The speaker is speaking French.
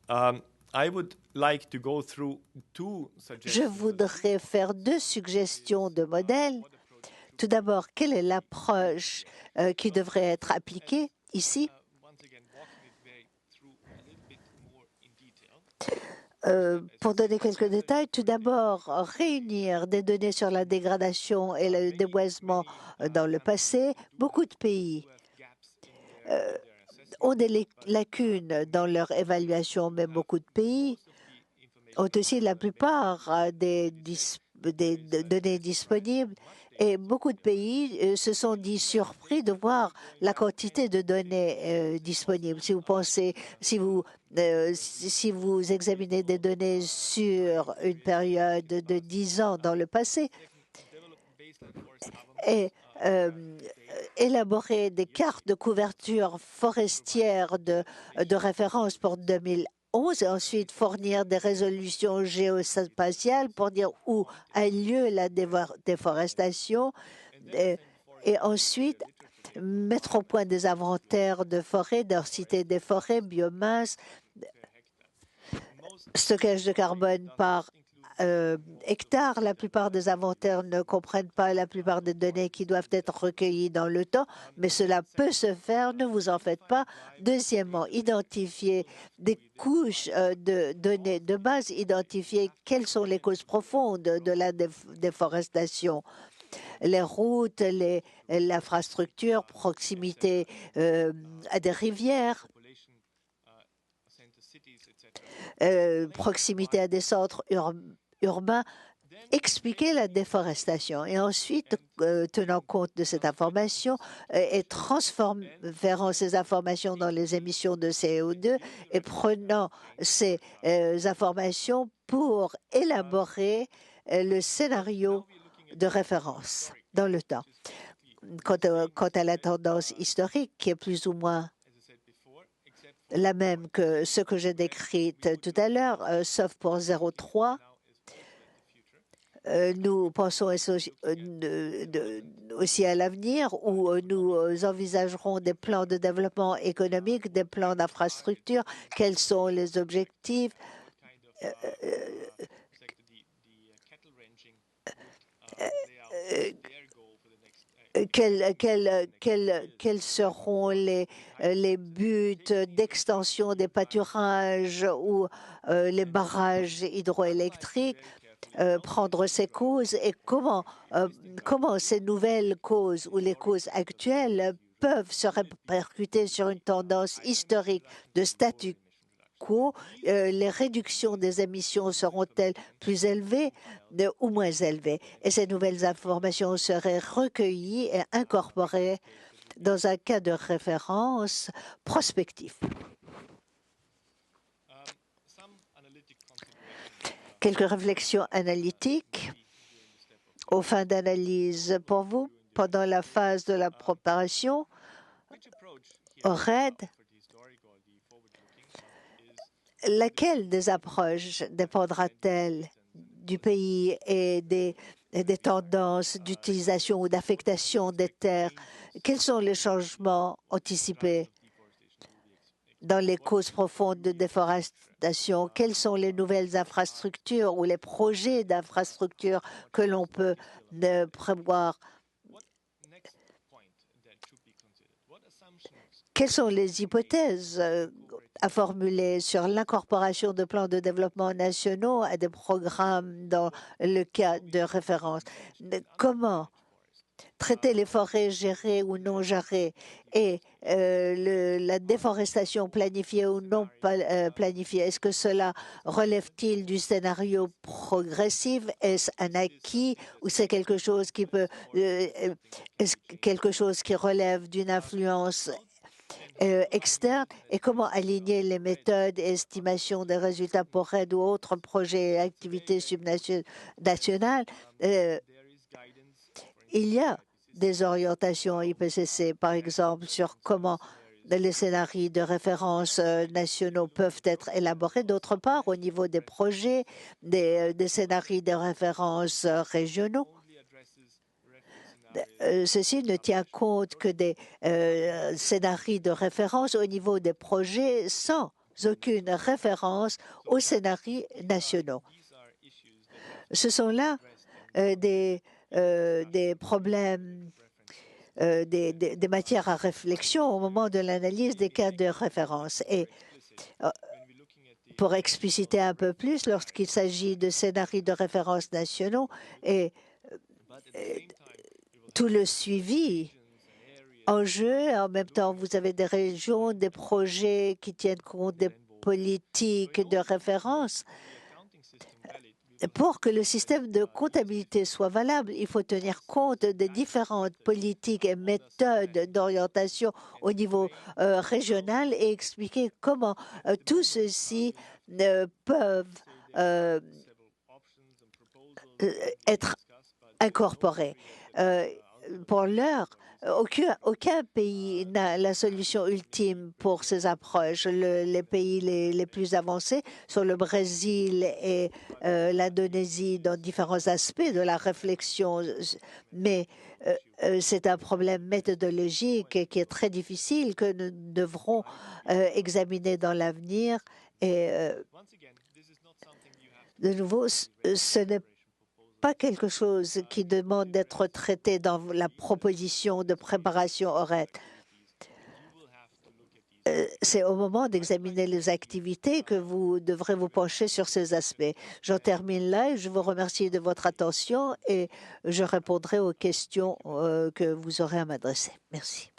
I would like to go through two Je suggestions. voudrais faire deux suggestions de modèles. Tout d'abord, quelle est l'approche qui devrait être appliquée ici? Once again, walking it through a little bit more in detail. Pour donner quelques détails, tout d'abord, réunir des données sur la dégradation et le déboisement dans le passé. Beaucoup de pays ont des lacunes dans leur évaluation, mais beaucoup de pays ont aussi la plupart des données disponibles. Et beaucoup de pays se sont dit surpris de voir la quantité de données disponibles. Si vous pensez, si vous examinez des données sur une période de 10 ans dans le passé et élaborer des cartes de couverture forestière de référence pour 2011 et ensuite fournir des résolutions géospatiales pour dire où a lieu la déforestation et ensuite mettre au point des inventaires de forêts, densité des forêts, biomasse, stockage de carbone par hectare. La plupart des inventaires ne comprennent pas la plupart des données qui doivent être recueillies dans le temps, mais cela peut se faire, ne vous en faites pas. Deuxièmement, identifier des couches de données de base, identifier quelles sont les causes profondes de la déforestation. Les routes, l'infrastructure, proximité à des rivières, proximité à des centres urbains, expliquer la déforestation et ensuite, tenant compte de cette information et transformant ces informations dans les émissions de CO2 et prenant ces informations pour élaborer le scénario de référence dans le temps. Quant à la tendance historique, qui est plus ou moins la même que ce que j'ai décrit tout à l'heure, sauf pour 0,3. Nous pensons aussi à l'avenir où nous envisagerons des plans de développement économique, des plans d'infrastructure, quels sont les objectifs, quels seront les buts d'extension des pâturages ou les barrages hydroélectriques, prendre ces causes et comment ces nouvelles causes ou les causes actuelles peuvent se répercuter sur une tendance historique de statu quo. Les réductions des émissions seront-elles plus élevées ou moins élevées? Et ces nouvelles informations seraient recueillies et incorporées dans un cas de référence prospectif. Quelques réflexions analytiques aux fins d'analyse pour vous pendant la phase de la préparation au RED. Laquelle des approches dépendra-t-elle du pays et des tendances d'utilisation ou d'affectation des terres? Quels sont les changements anticipés dans les causes profondes de déforestation? Quelles sont les nouvelles infrastructures ou les projets d'infrastructures que l'on peut prévoir? Quelles sont les hypothèses à formuler sur l'incorporation de plans de développement nationaux à des programmes dans le cas de référence? Comment traiter les forêts gérées ou non gérées et la déforestation planifiée ou non planifiée? Est-ce que cela relève-t-il du scénario progressif? Est-ce un acquis ou c'est quelque chose qui peut, est-ce quelque chose qui relève d'une influence externe? Et comment aligner les méthodes et estimations des résultats pour RED ou autres projets et activités subnationales? Il y a des orientations IPCC, par exemple, sur comment les scénarios de référence nationaux peuvent être élaborés. D'autre part, au niveau des projets, des scénarios de référence régionaux. Ceci ne tient compte que des scénarios de référence au niveau des projets sans aucune référence aux scénarios nationaux. Ce sont là des problèmes, des matières à réflexion au moment de l'analyse des cas de référence. Et pour expliciter un peu plus, lorsqu'il s'agit de scénarios de référence nationaux et tout le suivi en jeu, en même temps, vous avez des régions, des projets qui tiennent compte des politiques de référence. Pour que le système de comptabilité soit valable, il faut tenir compte des différentes politiques et méthodes d'orientation au niveau régional et expliquer comment tout ceci peuvent être incorporés. Pour l'heure, aucun pays n'a la solution ultime pour ces approches. Les pays les plus avancés sont le Brésil et l'Indonésie dans différents aspects de la réflexion, mais c'est un problème méthodologique qui est très difficile que nous devrons examiner dans l'avenir. Et de nouveau, ce n'est pas quelque chose qui demande d'être traité dans la proposition de préparation orale. C'est au moment d'examiner les activités que vous devrez vous pencher sur ces aspects. J'en termine là et je vous remercie de votre attention et je répondrai aux questions que vous aurez à m'adresser. Merci.